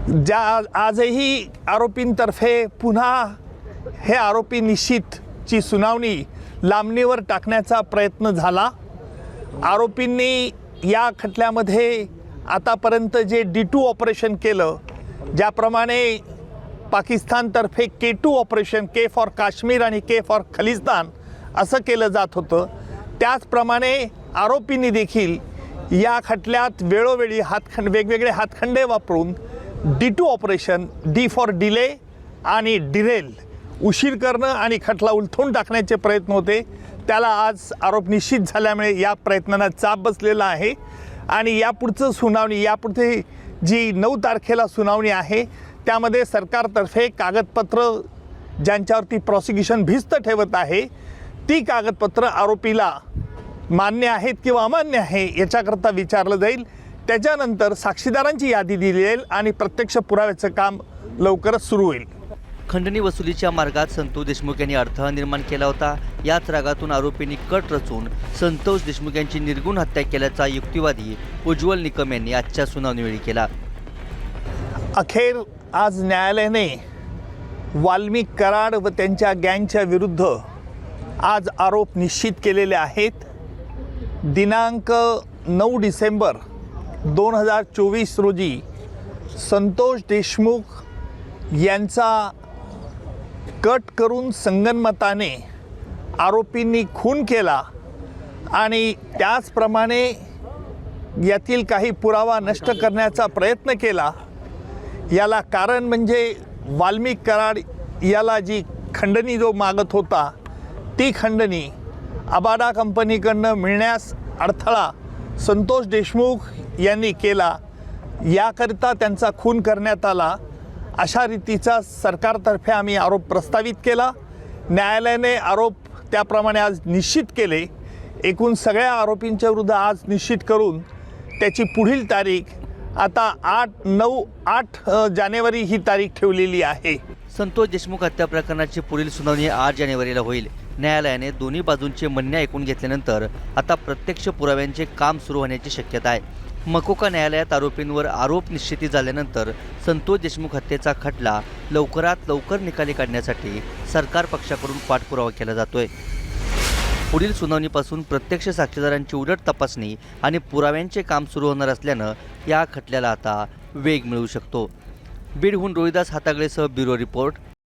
आजही आरोपींतर्फे पुन्हा हे आरोपी निश्चितची सुनावणी लांबणीवर टाकण्याचा प्रयत्न झाला। आरोपींनी या खटल्यामध्ये आतापर्यंत जे D2 ऑपरेशन केलं, ज्याप्रमाणे पाकिस्तानतर्फे K2 operation, K for Kashmir आणि K फॉर खलिस्तान असं केलं जात होतं, त्याचप्रमाणे आरोपींनी देखील या खटल्यात वेळोवेळी वेगवेगळे हातखंडे वापरून D2 operation, D for delay आणि डिरेल, उशीर करणं आणि खटला उलथून टाकण्याचे प्रयत्न होते। त्याला आज आरोप निश्चित झाल्यामुळे या प्रयत्नांना चाप बसलेला आहे आणि यापुढचं सुनावणी, यापुढे जी 9 तारखेला सुनावणी आहे त्यामध्ये सरकारतर्फे कागदपत्र ज्यांच्यावरती प्रॉसिक्युशन भिस्त ठेवत आहे ती कागदपत्र आरोपीला मान्य आहेत किंवा अमान्य आहे याच्याकरता विचारलं जाईल। त्याच्यानंतर साक्षीदारांची यादी दिली जाईल आणि प्रत्यक्ष पुराव्याचं काम लवकरच सुरू होईल। खंडणी वसुलीच्या मार्गात संतोष देशमुख यांनी अडथळा निर्माण केला होता। याच रागातून आरोपींनी कट रचून संतोष देशमुख यांची निर्गुण हत्या केल्याचा युक्तिवादी उज्ज्वल निकम यांनी आजच्या सुनावणीवेळी केला। अखेर आज न्यायालयाने वाल्मिक कराड व त्यांच्या गँगच्या विरुद्ध आज आरोप निश्चित केलेले आहेत। दिनांक 9 डिसेंबर 2024 रोजी संतोष देशमुख यांचा कट करून संगनमताने आरोपींनी खून केला आणि त्याचप्रमाणे यातील काही पुरावा नष्ट करण्याचा प्रयत्न केला। याला कारण म्हणजे वाल्मिक कराड याला जी खंडणी जो मागत होता ती खंडणी अबाडा कंपनीकडनं मिळण्यास अडथळा संतोष देशमुख यांनी केला, याकरिता त्यांचा खून करण्यात आला। अशा रीतीचा सरकारतर्फे आम्ही आरोप प्रस्तावित केला। न्यायालयाने आरोप त्याप्रमाणे आज निश्चित केले। एकूण सगळ्या आरोपींच्या विरुद्ध आज निश्चित करून त्याची पुढील तारीख आता 8 जानेवारी ही तारीख ठेवलेली आहे। संतोष देशमुख हत्या प्रकरणाची पुढील सुनावणी 8 जानेवारीला होईल। न्यायालयाने दोन्ही बाजूंचे म्हणणे ऐकून घेतल्यानंतर आता प्रत्यक्ष पुराव्यांचे काम सुरू होण्याची शक्यता आहे। मकोका न्यायालयात आरोपींवर आरोप निश्चिती झाल्यानंतर संतोष देशमुख हत्येचा खटला लवकरात लवकर निकाली काढण्यासाठी सरकार पक्षाकडून पाठपुरावा केला जातोय। पुढील सुनावणीपासून प्रत्यक्ष साक्षीदारांची उलट तपासणी आणि पुराव्यांचे काम सुरू होणार असल्यानं या खटल्याला आता वेग मिळू शकतो। बीडहून रोहिदास हातागळेसह ब्युरो रिपोर्ट,